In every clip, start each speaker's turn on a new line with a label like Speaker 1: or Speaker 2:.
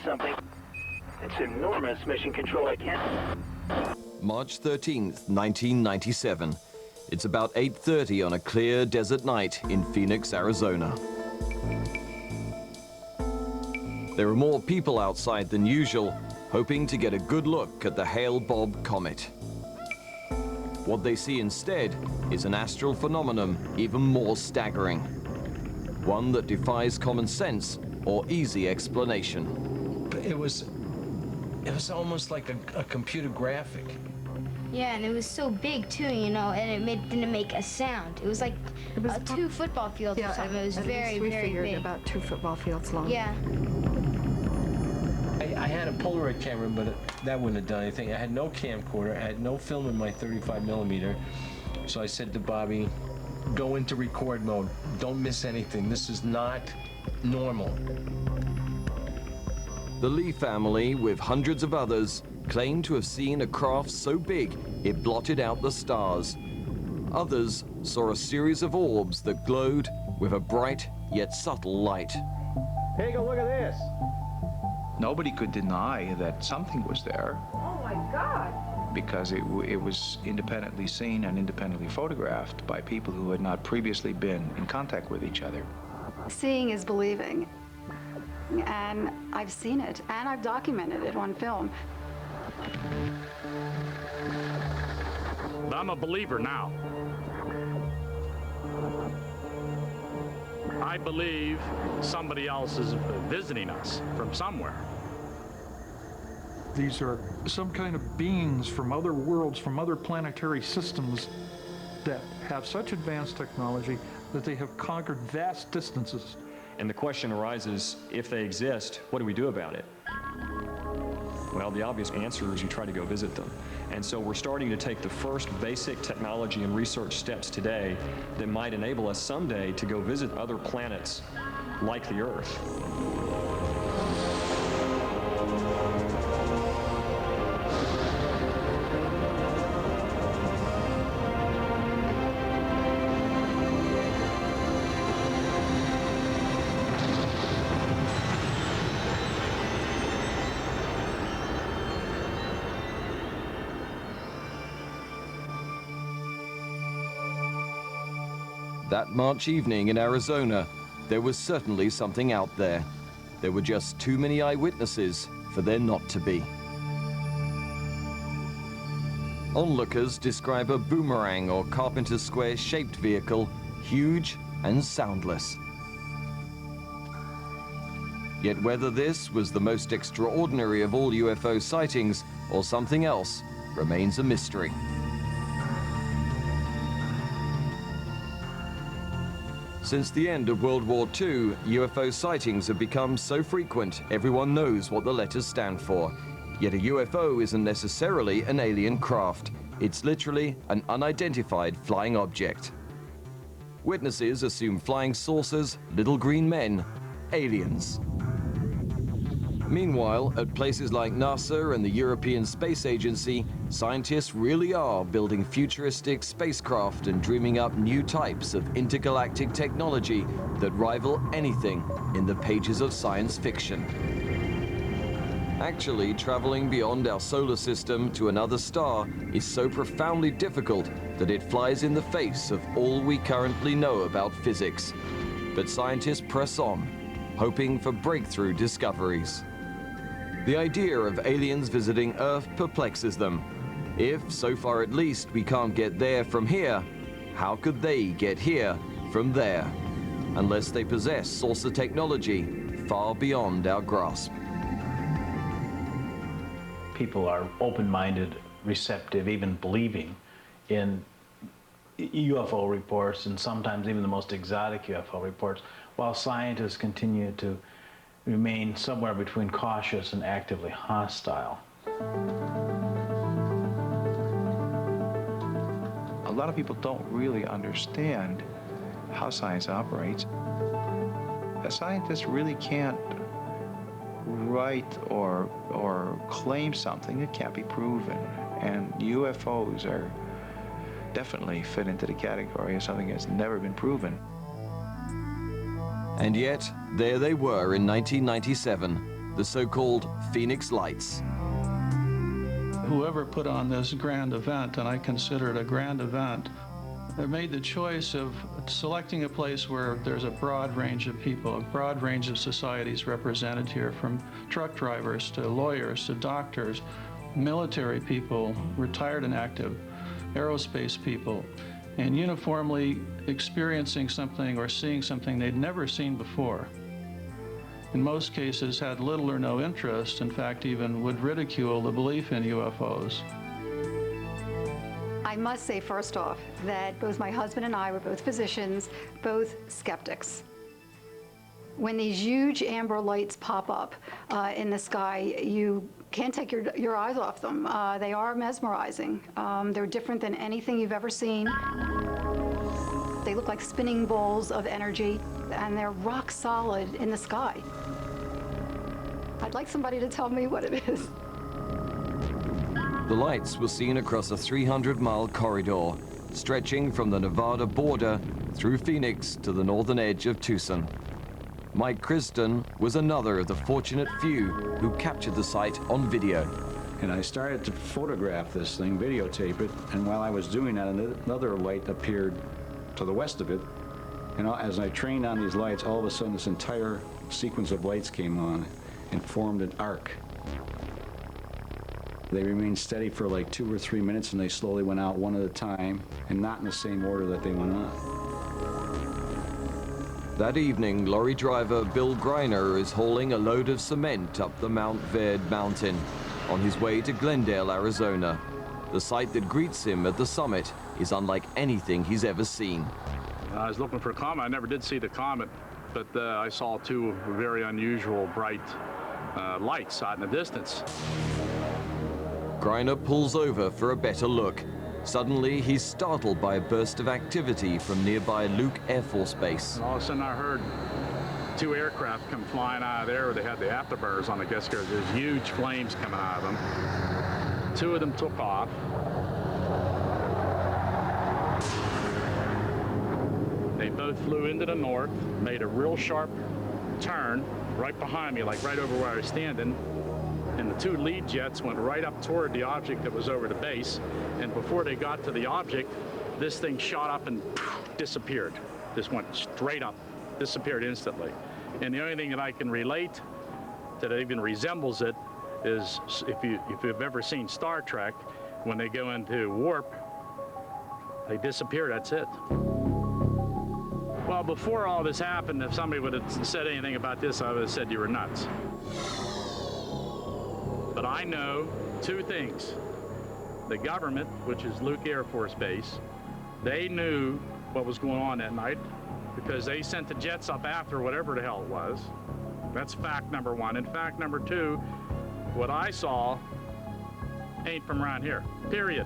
Speaker 1: something. It's enormous, Mission Control. I can't...
Speaker 2: March 13th, 1997. It's about 8:30 on a clear desert night in Phoenix, Arizona. There are more people outside than usual, hoping to get a good look at the Hale-Bopp comet. What they see instead is an astral phenomenon even more staggering. One that defies common sense or easy explanation.
Speaker 3: It was almost like a computer graphic.
Speaker 4: Yeah, and it was so big too, you know, and it didn't make a sound. It was like two football fields or something. It was very, very big.
Speaker 5: About 2 football fields long.
Speaker 4: Yeah.
Speaker 3: I had a Polaroid camera, but that wouldn't have done anything. I had no camcorder. I had no film in my 35mm. So I said to Bobby, go into record mode. Don't miss anything. This is not normal.
Speaker 2: The Lee family, with hundreds of others, claim to have seen a craft so big it blotted out the stars. Others saw a series of orbs that glowed with a bright yet subtle light.
Speaker 1: Take a look at this.
Speaker 6: Nobody could deny that something was there.
Speaker 5: Oh my God!
Speaker 6: Because it was independently seen and independently photographed by people who had not previously been in contact with each other.
Speaker 5: Seeing is believing. And I've seen it, and I've documented it on film.
Speaker 7: I'm a believer now. I believe somebody else is visiting us from somewhere.
Speaker 8: These are some kind of beings from other worlds, from other planetary systems that have such advanced technology that they have conquered vast distances.
Speaker 9: And the question arises, if they exist, what do we do about it? Well, the obvious answer is you try to go visit them. And so we're starting to take the first basic technology and research steps today that might enable us someday to go visit other planets like the Earth.
Speaker 2: That March evening in Arizona, there was certainly something out there. There were just too many eyewitnesses for there not to be. Onlookers describe a boomerang or carpenter square shaped vehicle, huge and soundless. Yet whether this was the most extraordinary of all UFO sightings or something else remains a mystery. Since the end of World War II, UFO sightings have become so frequent, everyone knows what the letters stand for. Yet a UFO isn't necessarily an alien craft. It's literally an unidentified flying object. Witnesses assume flying saucers, little green men, aliens. Meanwhile, at places like NASA and the European Space Agency, scientists really are building futuristic spacecraft and dreaming up new types of intergalactic technology that rival anything in the pages of science fiction. Actually, traveling beyond our solar system to another star is so profoundly difficult that it flies in the face of all we currently know about physics. But scientists press on, hoping for breakthrough discoveries. The idea of aliens visiting Earth perplexes them. If, so far at least, we can't get there from here, how could they get here from there? Unless they possess saucer technology far beyond our grasp.
Speaker 10: People are open-minded, receptive, even believing in UFO reports, and sometimes even the most exotic UFO reports, while scientists continue to remain somewhere between cautious and actively hostile.
Speaker 6: A lot of people don't really understand how science operates. A scientist really can't write or claim something that can't be proven. And UFOs are definitely fit into the category of something that's never been proven.
Speaker 2: And yet, there they were in 1997, the so-called Phoenix Lights.
Speaker 11: Whoever put on this grand event, and I consider it a grand event, they made the choice of selecting a place where there's a broad range of people, a broad range of societies represented here, from truck drivers to lawyers to doctors, military people, retired and active, aerospace people, and uniformly experiencing something or seeing something they'd never seen before. In most cases had little or no interest, in fact even would ridicule the belief in UFOs.
Speaker 5: I must say first off that both my husband and I were both physicians, both skeptics. When these huge amber lights pop up in the sky, you can't take your eyes off them. They are mesmerizing. They're different than anything you've ever seen. They look like spinning balls of energy, and they're rock solid in the sky. I'd like somebody to tell me what it is.
Speaker 2: The lights were seen across a 300-mile corridor, stretching from the Nevada border through Phoenix to the northern edge of Tucson. Mike Kristen was another of the fortunate few who captured the sight on video.
Speaker 12: And I started to photograph this thing, videotape it, and while I was doing that, another light appeared to the west of it. And as I trained on these lights, all of a sudden this entire sequence of lights came on and formed an arc. They remained steady for like 2 or 3 minutes, and they slowly went out one at a time, and not in the same order that they went on.
Speaker 2: That evening, lorry driver Bill Greiner is hauling a load of cement up the Mount Verde mountain on his way to Glendale, Arizona. The sight that greets him at the summit is unlike anything he's ever seen.
Speaker 7: I was looking for a comet. I never did see the comet, but I saw 2 very unusual bright lights out in the distance.
Speaker 2: Greiner pulls over for a better look. Suddenly, he's startled by a burst of activity from nearby Luke Air Force Base.
Speaker 7: And all of a sudden, I heard 2 aircraft come flying out of there. They had the afterburners on the gas carriers. There's huge flames coming out of them. 2 of them took off. They both flew into the north, made a real sharp turn right behind me, like right over where I was standing. And the 2 lead jets went right up toward the object that was over the base. And before they got to the object, this thing shot up and disappeared. Just went straight up, disappeared instantly. And the only thing that I can relate that even resembles it is if you've ever seen Star Trek, when they go into warp, they disappear, that's it. Well, before all this happened, if somebody would have said anything about this, I would have said you were nuts. But I know 2 things. The government, which is Luke Air Force Base, they knew what was going on that night because they sent the jets up after whatever the hell it was. That's fact number 1. And fact number 2, what I saw ain't from around here, period.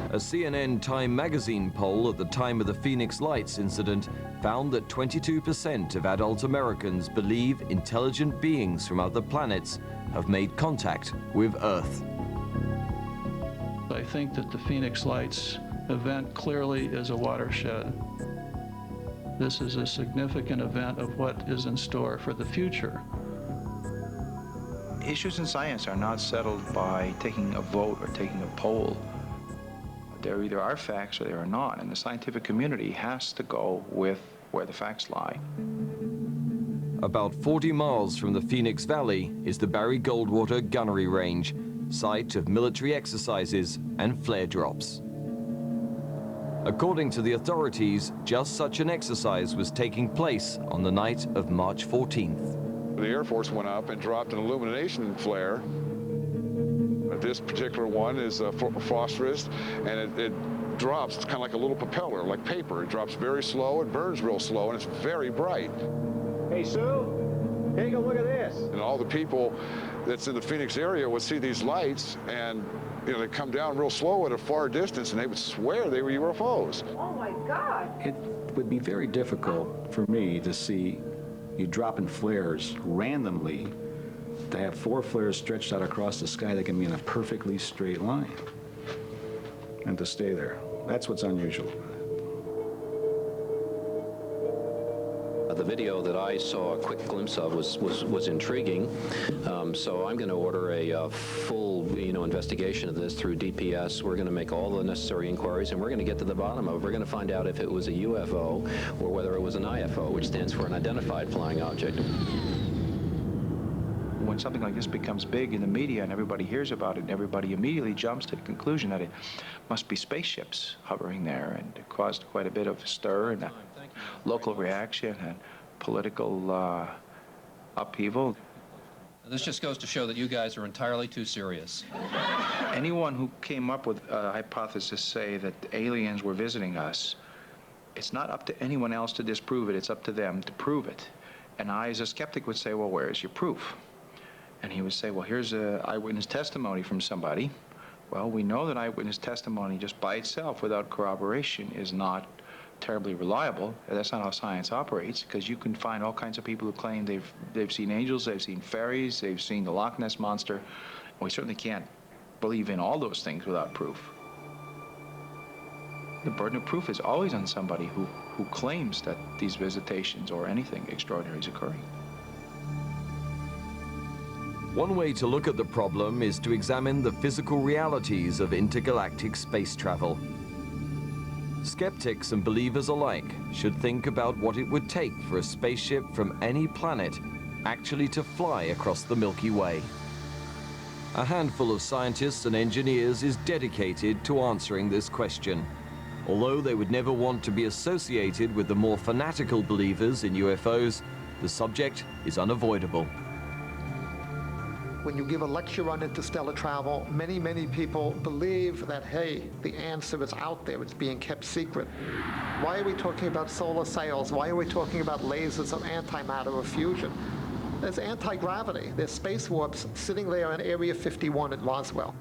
Speaker 2: A CNN Time magazine poll at the time of the Phoenix Lights incident found that 22% of adult Americans believe intelligent beings from other planets have made contact with Earth.
Speaker 11: I think that the Phoenix Lights event clearly is a watershed. This is a significant event of what is in store for the future.
Speaker 6: Issues in science are not settled by taking a vote or taking a poll. There either are facts or there are not, and the scientific community has to go with where the facts lie.
Speaker 2: About 40 miles from the Phoenix Valley is the Barry Goldwater Gunnery Range, site of military exercises and flare drops. According to the authorities, just such an exercise was taking place on the night of March 14th.
Speaker 13: The Air Force went up and dropped an illumination flare. This particular one is phosphorus, and it drops kind of like a little propeller, like paper. It drops very slow, it burns real slow, and it's very bright.
Speaker 14: Hey, Sue, take a look at this.
Speaker 13: And all the people that's in the Phoenix area would see these lights, and they come down real slow at a far distance, and they would swear they were UFOs.
Speaker 5: Oh my God.
Speaker 12: It would be very difficult for me to see you dropping flares randomly, to have 4 flares stretched out across the sky that can be in a perfectly straight line, and to stay there. That's what's unusual.
Speaker 15: The video that I saw a quick glimpse of was intriguing, so I'm going to order a full, investigation of this through DPS. We're going to make all the necessary inquiries, and we're going to get to the bottom of it. We're going to find out if it was a UFO or whether it was an IFO, which stands for an identified flying object.
Speaker 6: When something like this becomes big in the media and everybody hears about it, and everybody immediately jumps to the conclusion that it must be spaceships hovering there, and it caused quite a bit of stir and a local reaction and political upheaval.
Speaker 16: This just goes to show that you guys are entirely too serious.
Speaker 6: Anyone who came up with a hypothesis say that aliens were visiting us, it's not up to anyone else to disprove it, it's up to them to prove it. And I, as a skeptic, would say, well, where is your proof? And he would say, well, here's an eyewitness testimony from somebody. Well, we know that eyewitness testimony just by itself, without corroboration, is not terribly reliable. That's not how science operates, because you can find all kinds of people who claim they've seen angels, they've seen fairies, they've seen the Loch Ness Monster. We certainly can't believe in all those things without proof. The burden of proof is always on somebody who claims that these visitations or anything extraordinary is occurring.
Speaker 2: One way to look at the problem is to examine the physical realities of intergalactic space travel. Skeptics and believers alike should think about what it would take for a spaceship from any planet actually to fly across the Milky Way. A handful of scientists and engineers is dedicated to answering this question, although they would never want to be associated with the more fanatical believers in UFOs. The subject is unavoidable.
Speaker 17: When you give a lecture on interstellar travel, many, many people believe that, hey, the answer is out there, it's being kept secret. Why are we talking about solar sails? Why are we talking about lasers of antimatter or fusion? There's anti-gravity. There's space warps sitting there in Area 51 at Roswell.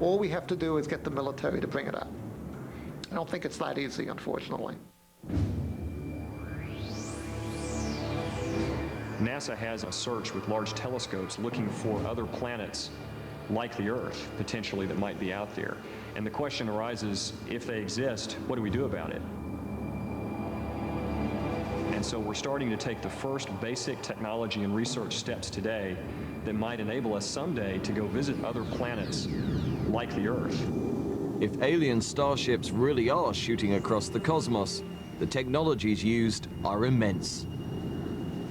Speaker 17: All we have to do is get the military to bring it up. I don't think it's that easy, unfortunately.
Speaker 9: NASA has a search with large telescopes looking for other planets like the Earth, potentially, that might be out there. And the question arises, if they exist, what do we do about it? And so we're starting to take the first basic technology and research steps today that might enable us someday to go visit other planets like the Earth.
Speaker 2: If alien starships really are shooting across the cosmos, the technologies used are immense.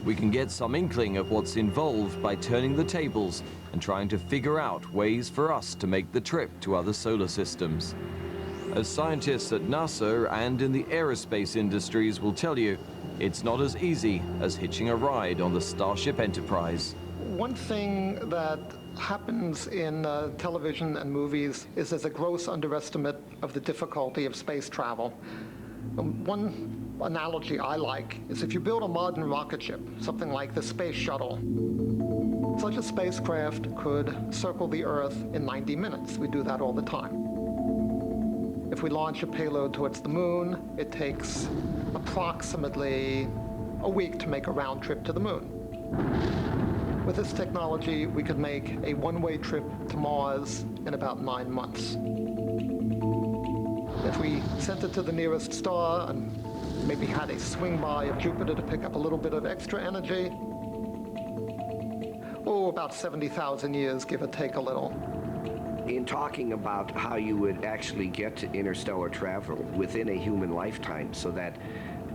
Speaker 2: We can get some inkling of what's involved by turning the tables and trying to figure out ways for us to make the trip to other solar systems. As scientists at NASA and in the aerospace industries will tell you, it's not as easy as hitching a ride on the Starship Enterprise.
Speaker 17: One thing that happens in television and movies is there's a gross underestimate of the difficulty of space travel. One analogy I like is if you build a modern rocket ship, something like the space shuttle, such a spacecraft could circle the Earth in 90 minutes. We do that all the time. If we launch a payload towards the moon, it takes approximately a week to make a round trip to the moon. With this technology, we could make a one-way trip to Mars in about 9 months. If we sent it to the nearest star and maybe had a swing by of Jupiter to pick up a little bit of extra energy, about 70,000 years, give or take a little.
Speaker 18: In talking about how you would actually get to interstellar travel within a human lifetime so that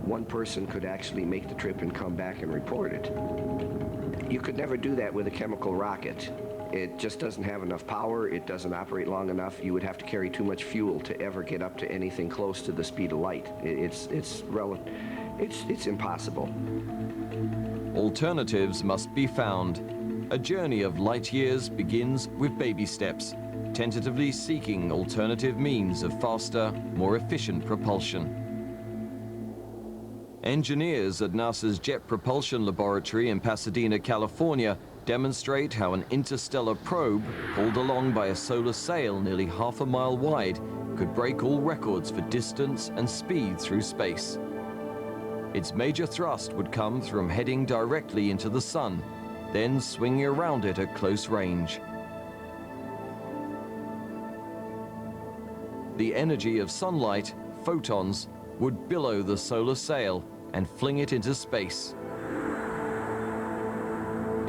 Speaker 18: one person could actually make the trip and come back and report it, you could never do that with a chemical rocket. It just doesn't have enough power, it doesn't operate long enough, you would have to carry too much fuel to ever get up to anything close to the speed of light. It's impossible.
Speaker 2: Alternatives must be found. A journey of light years begins with baby steps, tentatively seeking alternative means of faster, more efficient propulsion. Engineers at NASA's Jet Propulsion Laboratory in Pasadena, California, demonstrate how an interstellar probe, pulled along by a solar sail nearly half a mile wide, could break all records for distance and speed through space. Its major thrust would come from heading directly into the sun, then swinging around it at close range. The energy of sunlight, photons, would billow the solar sail, and fling it into space.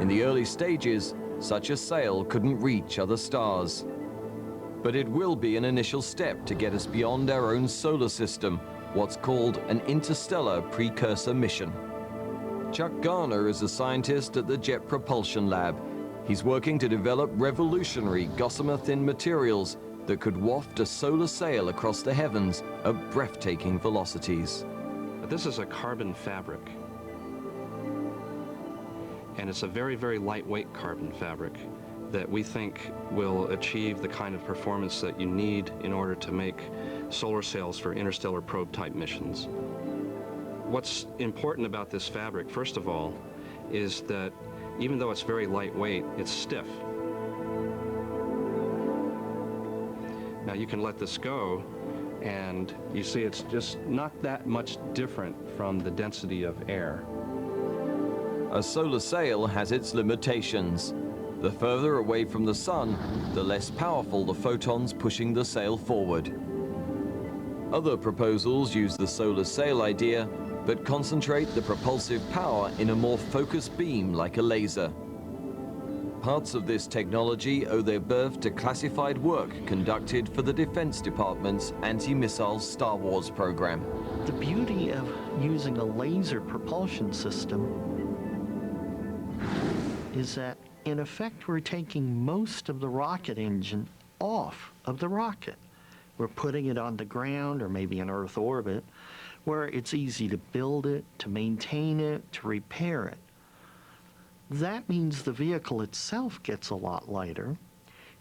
Speaker 2: In the early stages, such a sail couldn't reach other stars. But it will be an initial step to get us beyond our own solar system, what's called an interstellar precursor mission. Chuck Garner is a scientist at the Jet Propulsion Lab. He's working to develop revolutionary gossamer-thin materials that could waft a solar sail across the heavens at breathtaking velocities.
Speaker 19: This is a carbon fabric. And it's a very, very lightweight carbon fabric that we think will achieve the kind of performance that you need in order to make solar sails for interstellar probe-type missions. What's important about this fabric, first of all, is that even though it's very lightweight, it's stiff. Now you can let this go, and you see it's just not that much different from the density of air.
Speaker 2: A solar sail has its limitations. The further away from the sun, the less powerful the photons pushing the sail forward. Other proposals use the solar sail idea, but concentrate the propulsive power in a more focused beam like a laser. Parts of this technology owe their birth to classified work conducted for the Defense Department's anti-missile Star Wars program.
Speaker 20: The beauty of using a laser propulsion system is that, in effect, we're taking most of the rocket engine off of the rocket. We're putting it on the ground or maybe in Earth orbit, where it's easy to build it, to maintain it, to repair it. That means the vehicle itself gets a lot lighter.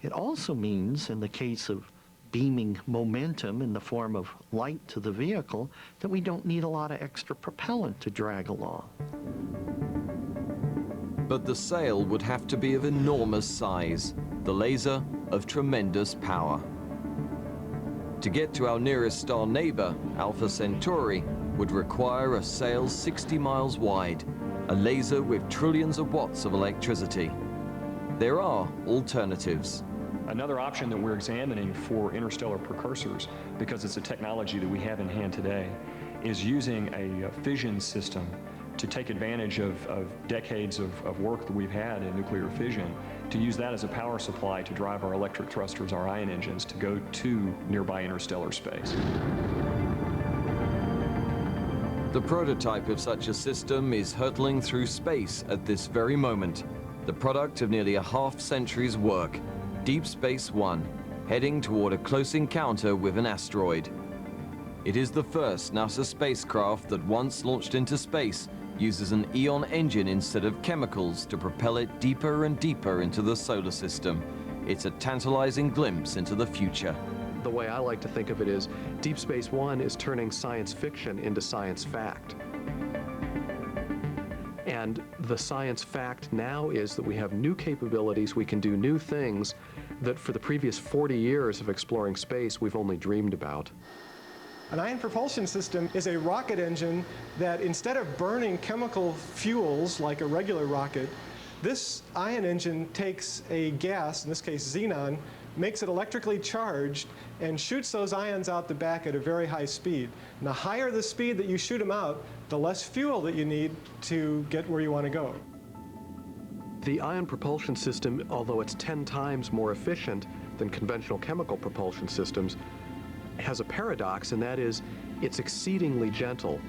Speaker 20: It also means, in the case of beaming momentum in the form of light to the vehicle, that we don't need a lot of extra propellant to drag along.
Speaker 2: But the sail would have to be of enormous size, the laser of tremendous power. To get to our nearest star neighbor, Alpha Centauri, would require a sail 60 miles wide, a laser with trillions of watts of electricity. There are alternatives.
Speaker 9: Another option that we're examining for interstellar precursors, because it's a technology that we have in hand today, is using a fission system to take advantage of decades of work that we've had in nuclear fission, to use that as a power supply to drive our electric thrusters, our ion engines, to go to nearby interstellar space.
Speaker 2: The prototype of such a system is hurtling through space at this very moment, the product of nearly a half-century's work, Deep Space One, heading toward a close encounter with an asteroid. It is the first NASA spacecraft that, once launched into space, uses an Eon engine instead of chemicals to propel it deeper and deeper into the solar system. It's a tantalizing glimpse into the future.
Speaker 21: The way I like to think of it is Deep Space One is turning science fiction into science fact. And the science fact now is that we have new capabilities, we can do new things that for the previous 40 years of exploring space we've only dreamed about.
Speaker 22: An ion propulsion system is a rocket engine that, instead of burning chemical fuels like a regular rocket, this ion engine takes a gas, in this case xenon, makes it electrically charged, and shoots those ions out the back at a very high speed. And the higher the speed that you shoot them out, the less fuel that you need to get where you want to go.
Speaker 21: The ion propulsion system, although it's 10 times more efficient than conventional chemical propulsion systems, has a paradox, and that is it's exceedingly gentle.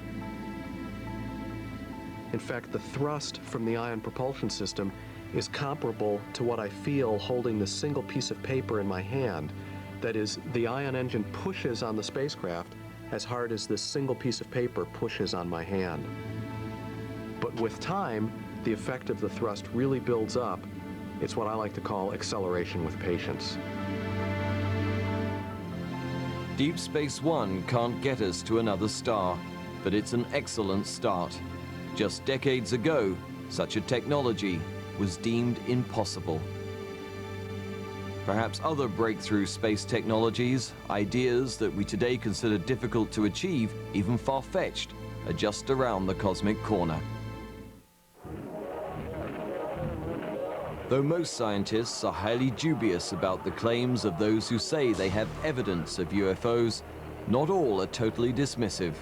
Speaker 21: In fact, the thrust from the ion propulsion system is comparable to what I feel holding this single piece of paper in my hand. That is, the ion engine pushes on the spacecraft as hard as this single piece of paper pushes on my hand. But with time, the effect of the thrust really builds up. It's what I like to call acceleration with patience.
Speaker 2: Deep Space One can't get us to another star, but it's an excellent start. Just decades ago, such a technology was deemed impossible. Perhaps other breakthrough space technologies, ideas that we today consider difficult to achieve, even far-fetched, are just around the cosmic corner. Though most scientists are highly dubious about the claims of those who say they have evidence of UFOs, not all are totally dismissive.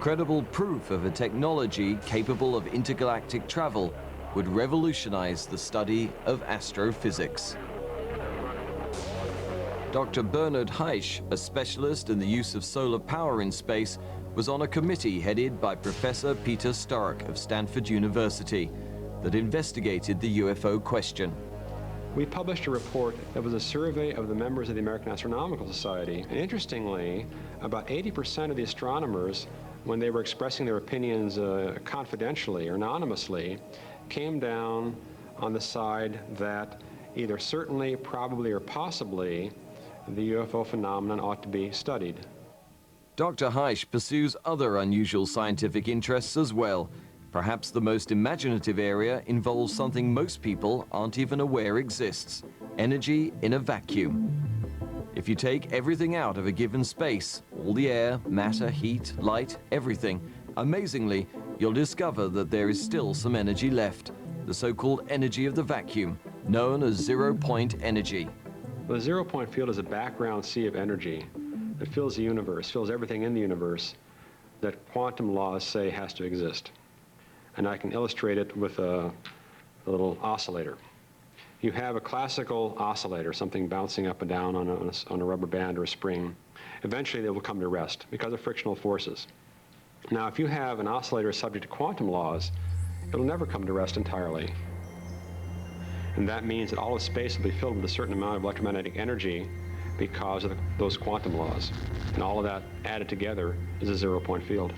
Speaker 2: credible proof of a technology capable of intergalactic travel would revolutionize the study of astrophysics. Dr. Bernard Heisch, a specialist in the use of solar power in space, was on a committee headed by Professor Peter Stark of Stanford University that investigated the UFO question.
Speaker 3: We published a report that was a survey of the members of the American Astronomical Society. And interestingly, about 80% of the astronomers, when they were expressing their opinions confidentially or anonymously, came down on the side that either certainly, probably, or possibly the UFO phenomenon ought to be studied.
Speaker 2: Dr. Heisch pursues other unusual scientific interests as well. Perhaps the most imaginative area involves something most people aren't even aware exists: energy in a vacuum. If you take everything out of a given space, all the air, matter, heat, light, everything, amazingly, you'll discover that there is still some energy left, the so-called energy of the vacuum, known as zero-point energy.
Speaker 3: The zero-point field is a background sea of energy that fills the universe, fills everything in the universe that quantum laws say has to exist. And I can illustrate it with a little oscillator. You have a classical oscillator, something bouncing up and down on a rubber band or a spring. Eventually they will come to rest because of frictional forces. Now, if you have an oscillator subject to quantum laws, it'll never come to rest entirely. And that means that all of space will be filled with a certain amount of electromagnetic energy because of those quantum laws. And all of that added together is a zero-point field.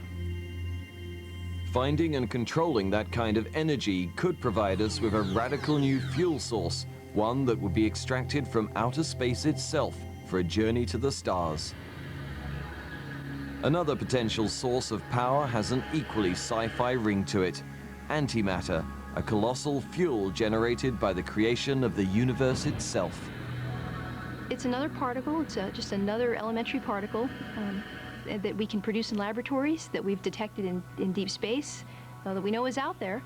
Speaker 2: Finding and controlling that kind of energy could provide us with a radical new fuel source, one that would be extracted from outer space itself for a journey to the stars. Another potential source of power has an equally sci-fi ring to it: antimatter, a colossal fuel generated by the creation of the universe itself.
Speaker 4: It's another particle. It's just another elementary particle that we can produce in laboratories, that we've detected in deep space, that we know is out there.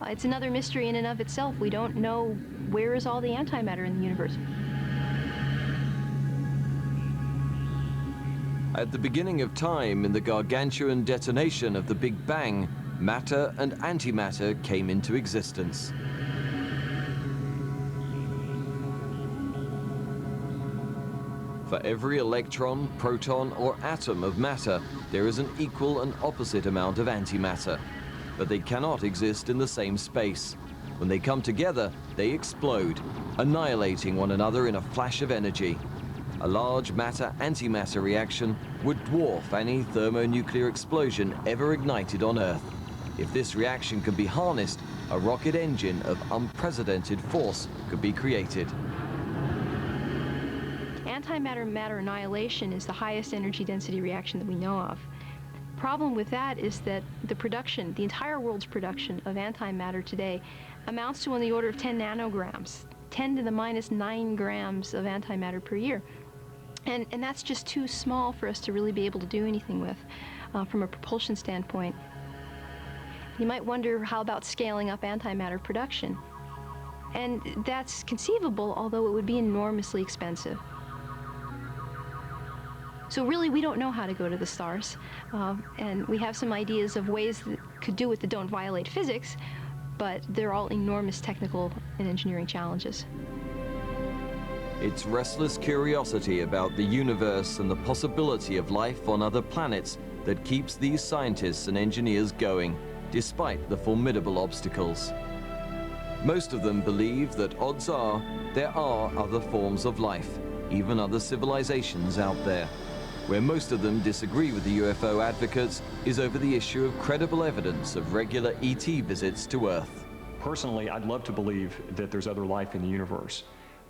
Speaker 4: It's another mystery in and of itself. We don't know where is all the antimatter in the universe.
Speaker 2: At the beginning of time, in the gargantuan detonation of the Big Bang, matter and antimatter came into existence. For every electron, proton, or atom of matter, there is an equal and opposite amount of antimatter. But they cannot exist in the same space. When they come together, they explode, annihilating one another in a flash of energy. A large matter-antimatter reaction would dwarf any thermonuclear explosion ever ignited on Earth. If this reaction could be harnessed, a rocket engine of unprecedented force could be created.
Speaker 4: Antimatter-matter annihilation is the highest energy density reaction that we know of. The problem with that is that the entire world's production of antimatter today amounts to on the order of 10 nanograms, 10 to the minus 9 grams of antimatter per year. And that's just too small for us to really be able to do anything with from a propulsion standpoint. You might wonder, how about scaling up antimatter production? And that's conceivable, although it would be enormously expensive. So really, we don't know how to go to the stars. And we have some ideas of ways that could do it that don't violate physics, but they're all enormous technical and engineering challenges.
Speaker 2: It's restless curiosity about the universe and the possibility of life on other planets that keeps these scientists and engineers going, despite the formidable obstacles. Most of them believe that odds are there are other forms of life, even other civilizations out there. Where most of them disagree with the UFO advocates is over the issue of credible evidence of regular ET visits to Earth.
Speaker 9: Personally, I'd love to believe that there's other life in the universe.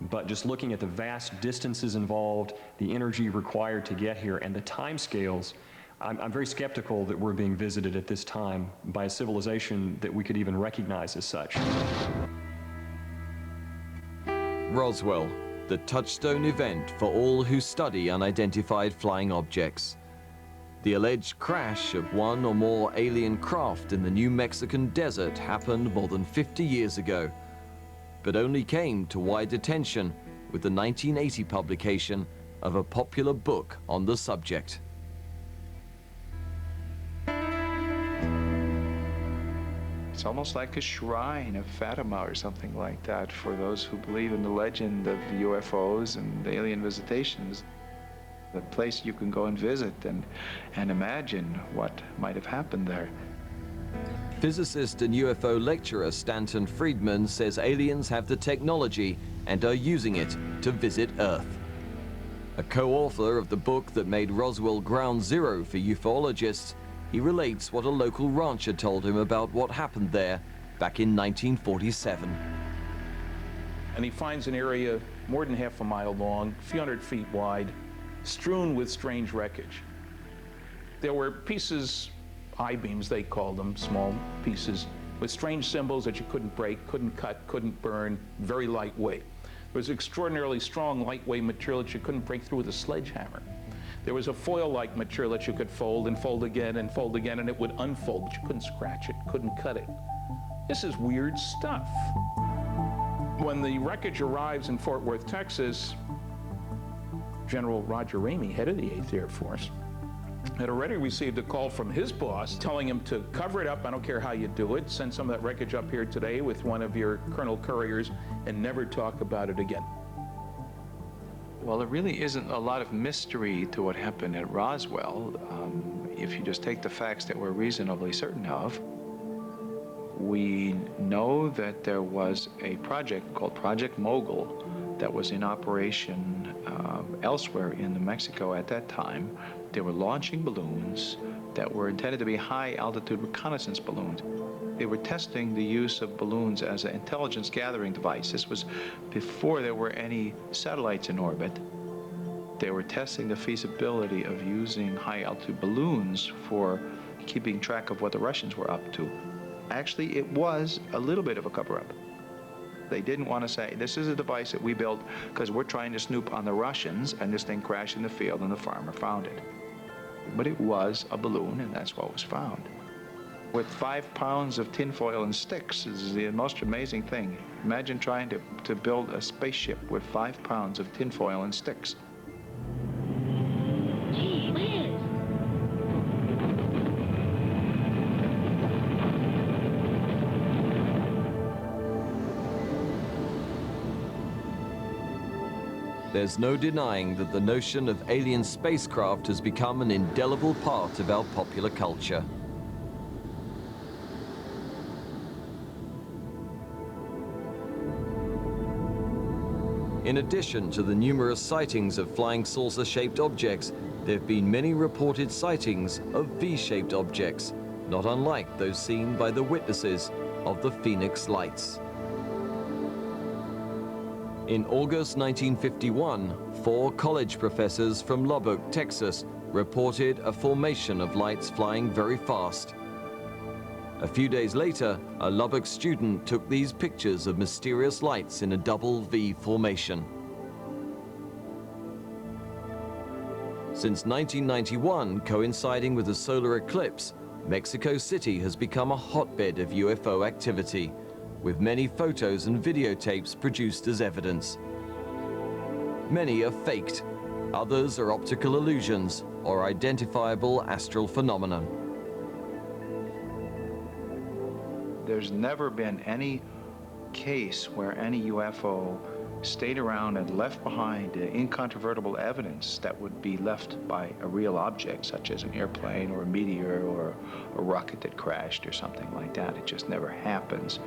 Speaker 9: But just looking at the vast distances involved, the energy required to get here, and the time scales, I'm very skeptical that we're being visited at this time by a civilization that we could even recognize as such.
Speaker 2: Roswell, the touchstone event for all who study unidentified flying objects. The alleged crash of one or more alien craft in the New Mexican desert happened more than 50 years ago, but only came to wide attention with the 1980 publication of a popular book on the subject.
Speaker 6: It's almost like a shrine of Fatima or something like that for those who believe in the legend of UFOs and alien visitations. A place you can go and visit and imagine what might have happened there.
Speaker 2: Physicist and UFO lecturer Stanton Friedman says aliens have the technology and are using it to visit Earth. A co-author of the book that made Roswell ground zero for ufologists, he relates what a local rancher told him about what happened there back in 1947.
Speaker 1: And he finds an area more than half a mile long, a few hundred feet wide, strewn with strange wreckage. There were pieces, I-beams they called them, small pieces, with strange symbols that you couldn't break, couldn't cut, couldn't burn, very lightweight. There was extraordinarily strong lightweight material that you couldn't break through with a sledgehammer. There was a foil-like material that you could fold and fold again and fold again, and it would unfold, but you couldn't scratch it, couldn't cut it. This is weird stuff. When the wreckage arrives in Fort Worth, Texas, General Roger Ramey, head of the 8th Air Force, had already received a call from his boss telling him to cover it up, I don't care how you do it, send some of that wreckage up here today with one of your Colonel Couriers and never talk about it again.
Speaker 6: Well, there really isn't a lot of mystery to what happened at Roswell. If you just take the facts that we're reasonably certain of, we know that there was a project called Project Mogul that was in operation elsewhere in New Mexico at that time. They were launching balloons that were intended to be high-altitude reconnaissance balloons. They were testing the use of balloons as an intelligence gathering device. This was before there were any satellites in orbit. They were testing the feasibility of using high-altitude balloons for keeping track of what the Russians were up to. Actually, it was a little bit of a cover-up. They didn't want to say, this is a device that we built because we're trying to snoop on the Russians, and this thing crashed in the field and the farmer found it. But it was a balloon, and that's what was found. With 5 pounds of tinfoil and sticks is the most amazing thing. Imagine trying to build a spaceship with 5 pounds of tinfoil and sticks.
Speaker 8: Gee whiz.
Speaker 2: There's no denying that the notion of alien spacecraft has become an indelible part of our popular culture. In addition to the numerous sightings of flying saucer-shaped objects, there have been many reported sightings of V-shaped objects, not unlike those seen by the witnesses of the Phoenix Lights. In August 1951, 4 college professors from Lubbock, Texas, reported a formation of lights flying very fast. A few days later, a Lubbock student took these pictures of mysterious lights in a double V formation. Since 1991, coinciding with a solar eclipse, Mexico City has become a hotbed of UFO activity, with many photos and videotapes produced as evidence. Many are faked, others are optical illusions or identifiable astral phenomena.
Speaker 6: There's never been any case where any UFO stayed around and left behind incontrovertible evidence that would be left by a real object, such as an airplane or a meteor or a rocket that crashed or something like that. It just never happens.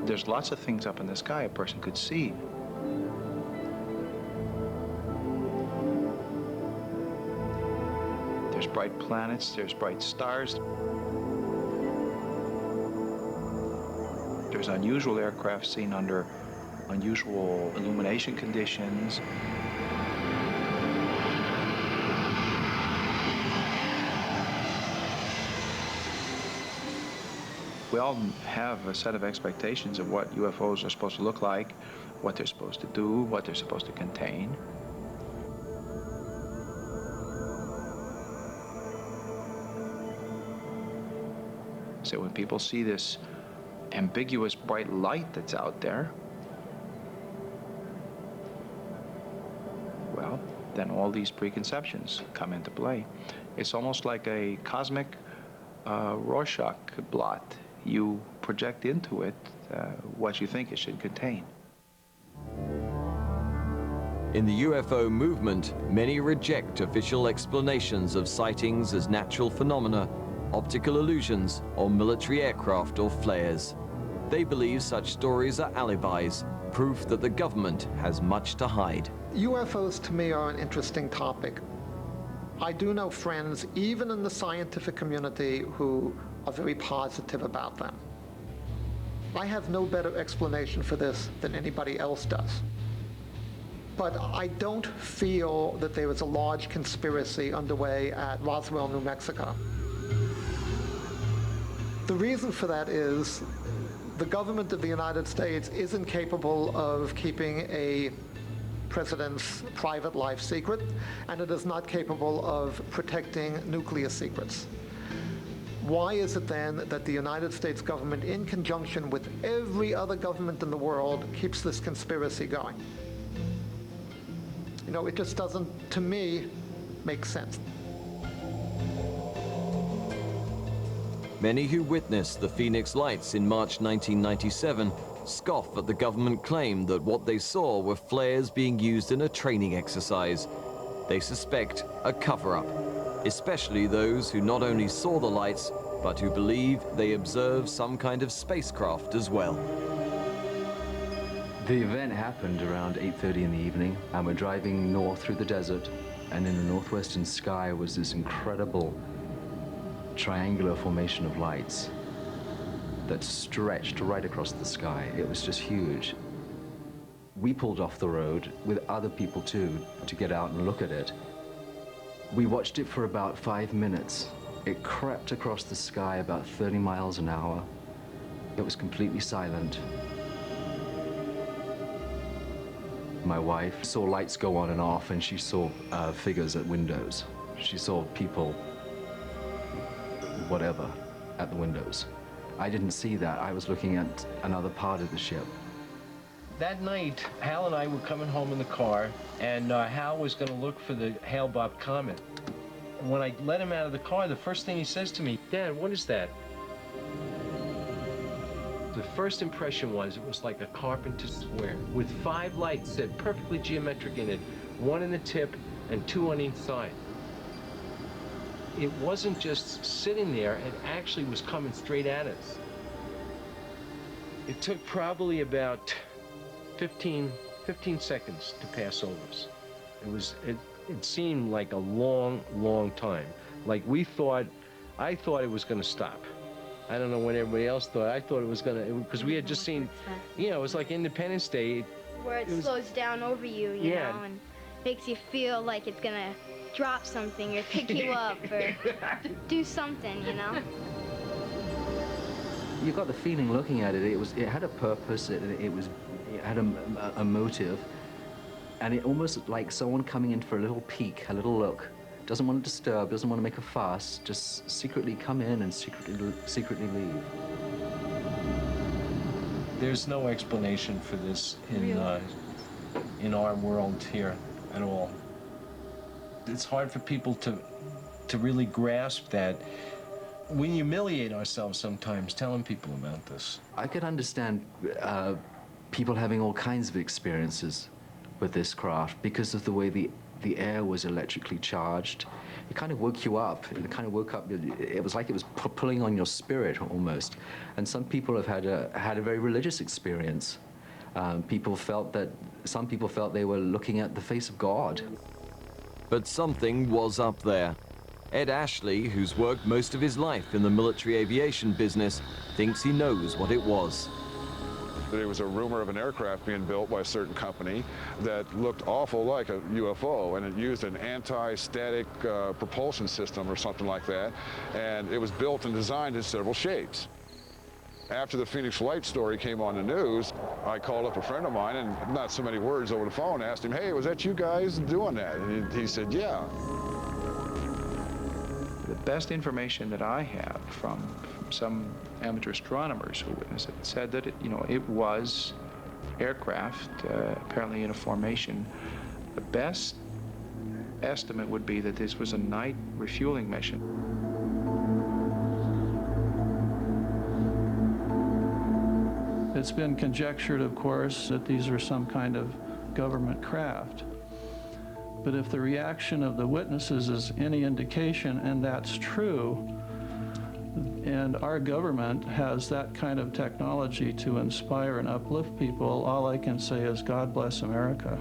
Speaker 6: There's lots of things up in the sky a person could see. There's bright planets, there's bright stars. There's unusual aircraft seen under unusual illumination conditions. We all have a set of expectations of what UFOs are supposed to look like, what they're supposed to do, what they're supposed to contain. So when people see this ambiguous bright light that's out there, well, then all these preconceptions come into play. It's almost like a cosmic Rorschach blot. You project into it what you think it should contain.
Speaker 2: In the UFO movement, many reject official explanations of sightings as natural phenomena, optical illusions, or military aircraft or flares. They believe such stories are alibis, proof that the government has much to hide.
Speaker 17: UFOs to me are an interesting topic. I do know friends, even in the scientific community, who are very positive about them. I have no better explanation for this than anybody else does. But I don't feel that there is a large conspiracy underway at Roswell, New Mexico. The reason for that is the government of the United States isn't capable of keeping a president's private life secret, and it is not capable of protecting nuclear secrets. Why is it then that the United States government, in conjunction with every other government in the world, keeps this conspiracy going? You know, it just doesn't, to me, make sense.
Speaker 2: Many who witnessed the Phoenix Lights in March 1997 scoff at the government claim that what they saw were flares being used in a training exercise. They suspect a cover-up, especially those who not only saw the lights, but who believe they observed some kind of spacecraft as well.
Speaker 8: The event happened around 8:30 in the evening, and we're driving north through the desert, and in the northwestern sky was this incredible triangular formation of lights that stretched right across the sky. It was just huge. We pulled off the road with other people too to get out and look at it. We watched it for about 5 minutes. It crept across the sky about 30 miles an hour. It was completely silent. My wife saw lights go on and off, and she saw figures at windows. She saw people, whatever, at the windows. I didn't see that. I was looking at another part of the ship.
Speaker 10: That night, Hal and I were coming home in the car, and Hal was going to look for the Hale-Bopp comet. And when I let him out of the car, the first thing he says to me, "Dad, what is that?" The first impression was it was like a carpenter's square with 5 lights set perfectly geometric in it, 1 in the tip and 2 on each side. It wasn't just sitting there, it actually was coming straight at us. It took probably about 15 seconds to pass over us. It seemed like a long, long time. Like I thought it was going to stop. I don't know what everybody else thought. I thought it was going to, because we had just seen, you know, it was like Independence Day.
Speaker 23: Where it slows down over you, you know, and makes you feel like it's going to drop something or pick you up or do something, you know?
Speaker 8: You got the feeling looking at it. It had a purpose. It had a motive, and it almost like someone coming in for a little peek, a little look. Doesn't want to disturb, doesn't want to make a fuss, just secretly come in and secretly leave.
Speaker 10: There's no explanation for this in our world here at all. It's hard for people to really grasp that. We humiliate ourselves sometimes telling people about this.
Speaker 8: I could understand people having all kinds of experiences with this craft because of the way the air was electrically charged. It kind of woke you up. It kind of woke up. It was like it was pulling on your spirit almost. And some people have had a very religious experience. Some people felt they were looking at the face of God.
Speaker 2: But something was up there. Ed Ashley, who's worked most of his life in the military aviation business, thinks he knows what it was.
Speaker 13: There was a rumor of an aircraft being built by a certain company that looked awful like a UFO, and it used an anti-static propulsion system or something like that, and it was built and designed in several shapes. After the Phoenix Light story came on the news, I called up a friend of mine, and not so many words over the phone, asked him, "Hey, was that you guys doing that?" And he said, "Yeah."
Speaker 6: The best information that I have from some amateur astronomers who witnessed it said that it was aircraft, apparently in a formation. The best estimate would be that this was a night refueling mission.
Speaker 7: It's been conjectured, of course, that these are some kind of government craft. But if the reaction of the witnesses is any indication, and that's true, and our government has that kind of technology to inspire and uplift people, all I can say is God bless America.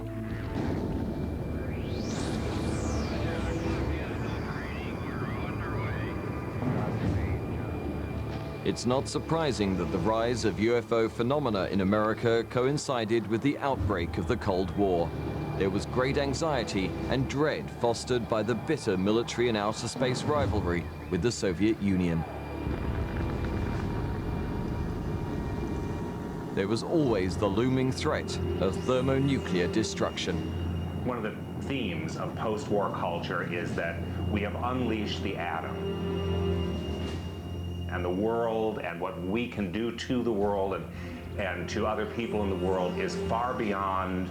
Speaker 2: It's not surprising that the rise of UFO phenomena in America coincided with the outbreak of the Cold War. There was great anxiety and dread fostered by the bitter military and outer space rivalry with the Soviet Union. There was always the looming threat of thermonuclear destruction.
Speaker 11: One of the themes of post-war culture is that we have unleashed the atom. And the world and what we can do to the world and to other people in the world is far beyond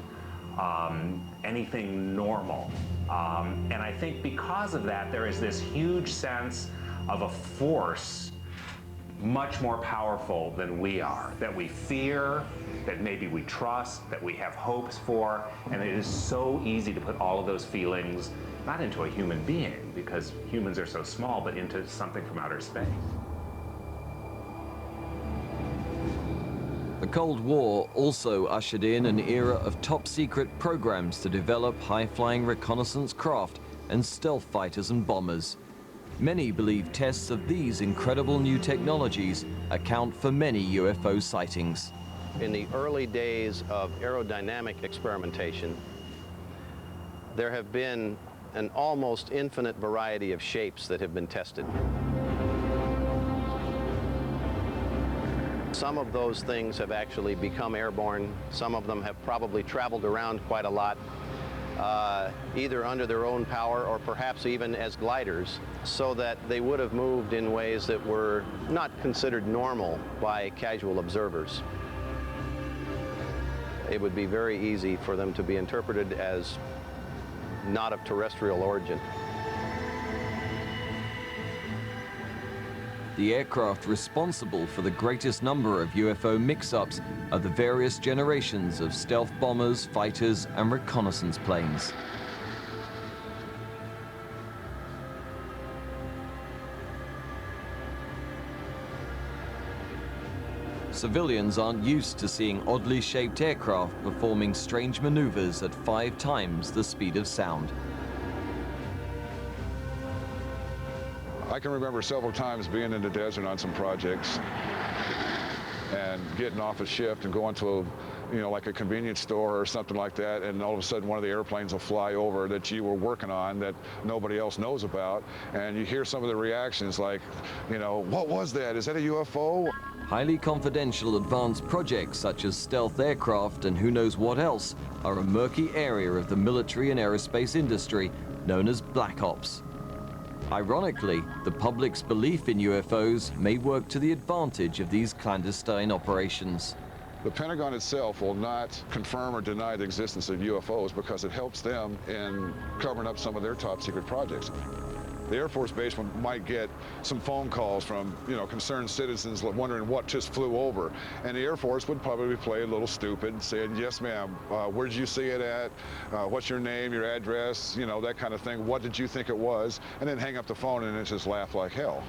Speaker 11: anything normal. And I think because of that, there is this huge sense of a force much more powerful than we are, that we fear, that maybe we trust, that we have hopes for, and it is so easy to put all of those feelings, not into a human being, because humans are so small, but into something from outer space.
Speaker 2: The Cold War also ushered in an era of top-secret programs to develop high-flying reconnaissance craft and stealth fighters and bombers. Many believe tests of these incredible new technologies account for many UFO sightings.
Speaker 14: In the early days of aerodynamic experimentation, there have been an almost infinite variety of shapes that have been tested. Some of those things have actually become airborne. Some of them have probably traveled around quite a lot, either under their own power or perhaps even as gliders, so that they would have moved in ways that were not considered normal by casual observers. It would be very easy for them to be interpreted as not of terrestrial origin.
Speaker 2: The aircraft responsible for the greatest number of UFO mix-ups are the various generations of stealth bombers, fighters, and reconnaissance planes. Civilians aren't used to seeing oddly shaped aircraft performing strange maneuvers at 5 times the speed of sound.
Speaker 13: I can remember several times being in the desert on some projects and getting off a shift and going to like a convenience store or something like that, and all of a sudden one of the airplanes will fly over that you were working on that nobody else knows about, and you hear some of the reactions like, what was that? Is that a UFO?
Speaker 2: Highly confidential advanced projects such as stealth aircraft and who knows what else are a murky area of the military and aerospace industry known as black ops. Ironically, the public's belief in UFOs may work to the advantage of these clandestine operations.
Speaker 13: The Pentagon itself will not confirm or deny the existence of UFOs because it helps them in covering up some of their top secret projects. The Air Force Base might get some phone calls from, concerned citizens wondering what just flew over. And the Air Force would probably play a little stupid and say, yes, ma'am, where did you see it at? What's your name, your address, that kind of thing. What did you think it was? And then hang up the phone and then just laugh like hell.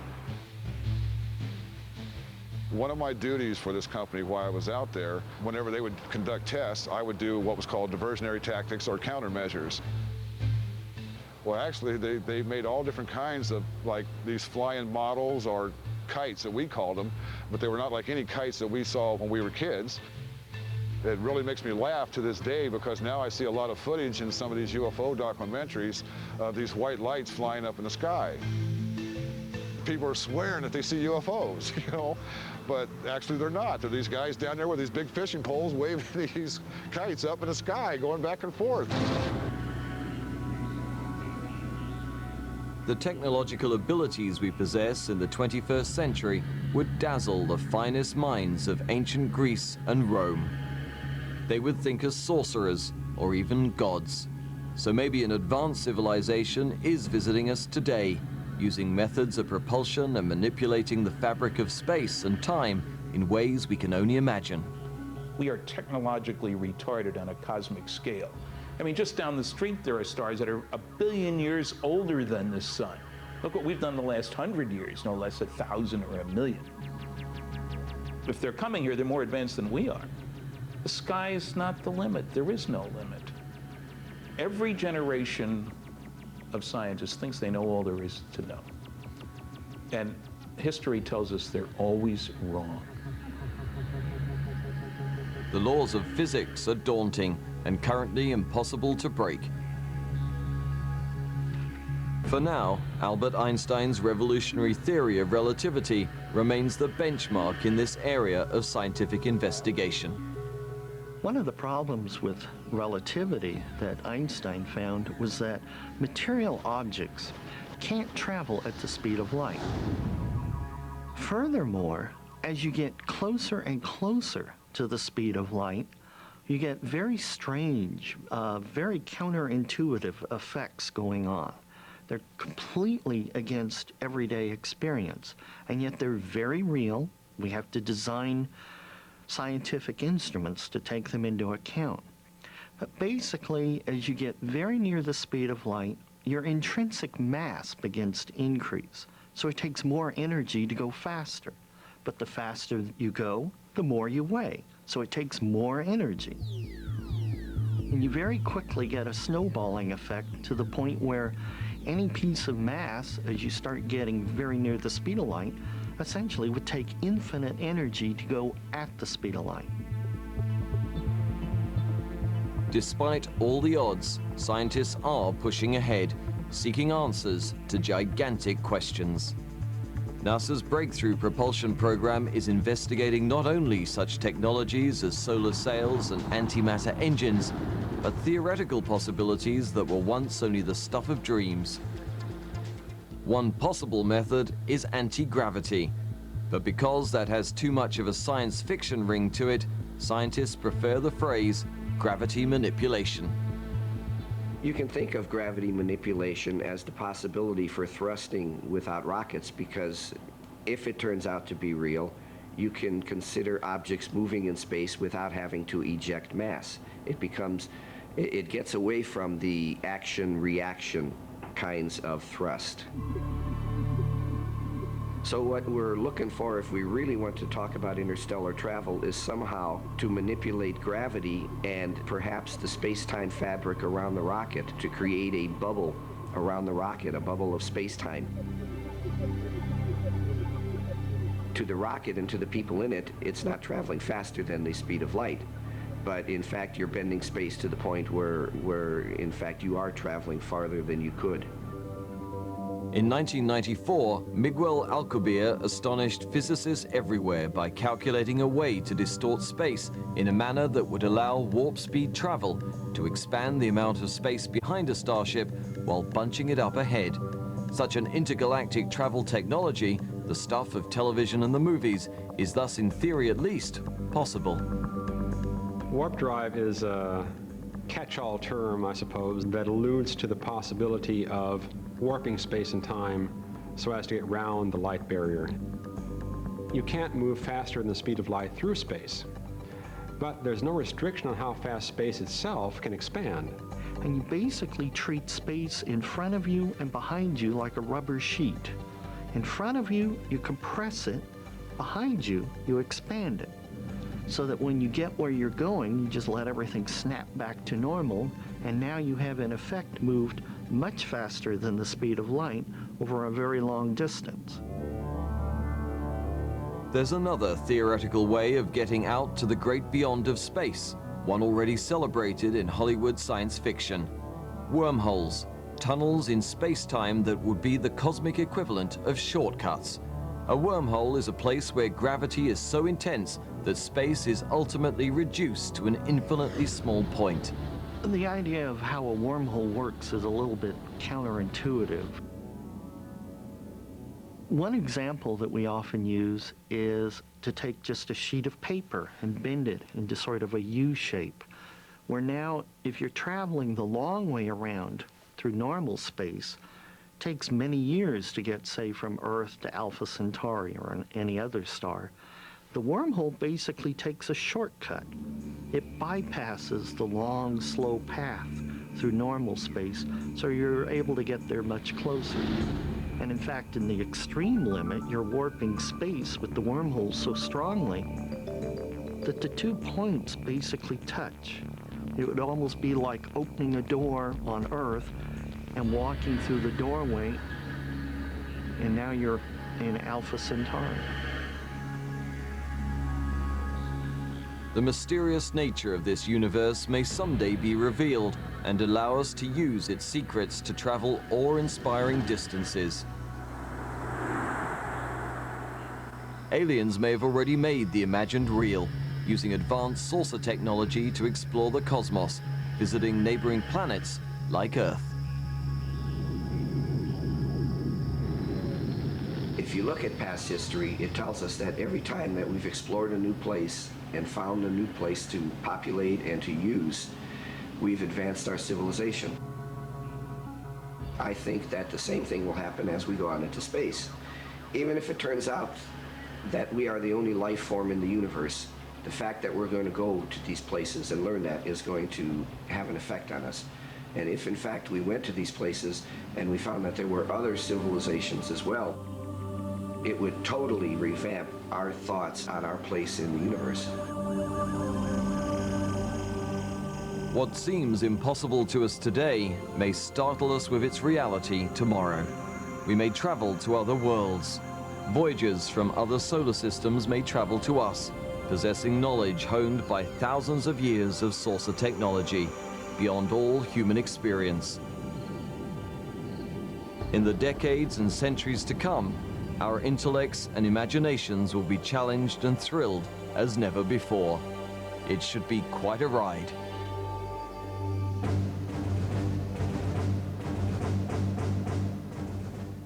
Speaker 13: One of my duties for this company while I was out there, whenever they would conduct tests, I would do what was called diversionary tactics or countermeasures. Well, actually, they made all different kinds of, like, these flying models or kites that we called them, but they were not like any kites that we saw when we were kids. It really makes me laugh to this day because now I see a lot of footage in some of these UFO documentaries of these white lights flying up in the sky. People are swearing that they see UFOs, but actually they're not. They're these guys down there with these big fishing poles waving these kites up in the sky, going back and forth.
Speaker 2: The technological abilities we possess in the 21st century would dazzle the finest minds of ancient Greece and Rome. They would think us sorcerers or even gods. So maybe an advanced civilization is visiting us today, using methods of propulsion and manipulating the fabric of space and time in ways we can only imagine.
Speaker 1: We are technologically retarded on a cosmic scale. I mean, just down the street there are stars that are 1 billion years older than the sun. Look what we've done the last 100 years, no less 1,000 or 1,000,000. If they're coming here, they're more advanced than we are. The sky is not the limit. There is no limit. Every generation of scientists thinks they know all there is to know. And history tells us they're always wrong.
Speaker 2: The laws of physics are daunting and currently impossible to break. For now, Albert Einstein's revolutionary theory of relativity remains the benchmark in this area of scientific investigation.
Speaker 20: One of the problems with relativity that Einstein found was that material objects can't travel at the speed of light. Furthermore, as you get closer and closer to the speed of light, you get very strange, very counterintuitive effects going on. They're completely against everyday experience, and yet they're very real. We have to design scientific instruments to take them into account. But basically, as you get very near the speed of light, your intrinsic mass begins to increase. So it takes more energy to go faster. But the faster you go, the more you weigh. So it takes more energy. And you very quickly get a snowballing effect to the point where any piece of mass, as you start getting very near the speed of light, essentially would take infinite energy to go at the speed of light.
Speaker 2: Despite all the odds, scientists are pushing ahead, seeking answers to gigantic questions. NASA's Breakthrough Propulsion Program is investigating not only such technologies as solar sails and antimatter engines, but theoretical possibilities that were once only the stuff of dreams. One possible method is anti-gravity, but because that has too much of a science fiction ring to it, scientists prefer the phrase gravity manipulation.
Speaker 18: You can think of gravity manipulation as the possibility for thrusting without rockets, because if it turns out to be real, you can consider objects moving in space without having to eject mass. It gets away from the action-reaction kinds of thrust. So what we're looking for, if we really want to talk about interstellar travel, is somehow to manipulate gravity and perhaps the space-time fabric around the rocket to create a bubble around the rocket, a bubble of space-time. To the rocket and to the people in it, it's not traveling faster than the speed of light. But in fact, you're bending space to the point where in fact you are traveling farther than you could.
Speaker 2: In 1994, Miguel Alcubierre astonished physicists everywhere by calculating a way to distort space in a manner that would allow warp speed travel to expand the amount of space behind a starship while bunching it up ahead. Such an intergalactic travel technology, the stuff of television and the movies, is thus, in theory at least, possible.
Speaker 3: Warp drive is a catch-all term, I suppose, that alludes to the possibility of warping space and time so as to get round the light barrier. You can't move faster than the speed of light through space, but there's no restriction on how fast space itself can expand.
Speaker 20: And you basically treat space in front of you and behind you like a rubber sheet. In front of you, you compress it. Behind you, you expand it. So that when you get where you're going, you just let everything snap back to normal, and now you have in effect moved much faster than the speed of light over a very long distance.
Speaker 2: There's another theoretical way of getting out to the great beyond of space, one already celebrated in Hollywood science fiction. Wormholes, tunnels in space-time that would be the cosmic equivalent of shortcuts. A wormhole is a place where gravity is so intense that space is ultimately reduced to an infinitely small point.
Speaker 20: The idea of how a wormhole works is a little bit counterintuitive. One example that we often use is to take just a sheet of paper and bend it into sort of a U shape, where now if you're traveling the long way around through normal space, it takes many years to get, say, from Earth to Alpha Centauri or any other star. The wormhole basically takes a shortcut. It bypasses the long, slow path through normal space, so you're able to get there much closer. And in fact, in the extreme limit, you're warping space with the wormhole so strongly that the 2 points basically touch. It would almost be like opening a door on Earth and walking through the doorway, and now you're in Alpha Centauri.
Speaker 2: The mysterious nature of this universe may someday be revealed and allow us to use its secrets to travel awe-inspiring distances. Aliens may have already made the imagined real, using advanced saucer technology to explore the cosmos, visiting neighboring planets like Earth.
Speaker 18: If you look at past history, it tells us that every time that we've explored a new place and found a new place to populate and to use, we've advanced our civilization. I think that the same thing will happen as we go out into space. Even if it turns out that we are the only life form in the universe, the fact that we're going to go to these places and learn that is going to have an effect on us. And if in fact we went to these places and we found that there were other civilizations as well, it would totally revamp our thoughts on our place in the universe.
Speaker 2: What seems impossible to us today may startle us with its reality tomorrow. We may travel to other worlds. Voyagers from other solar systems may travel to us, possessing knowledge honed by thousands of years of saucer technology, beyond all human experience. In the decades and centuries to come, our intellects and imaginations will be challenged and thrilled as never before. It should be quite a ride.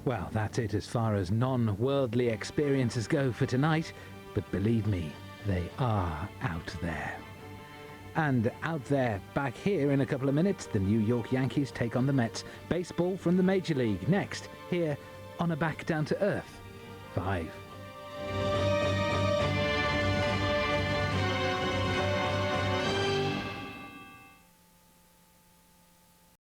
Speaker 5: Well, that's it as far as non-worldly experiences go for tonight, but believe me, they are out there. And out there, back here in a couple of minutes, the New York Yankees take on the Mets. Baseball from the Major League next, here on A Back Down to Earth 5.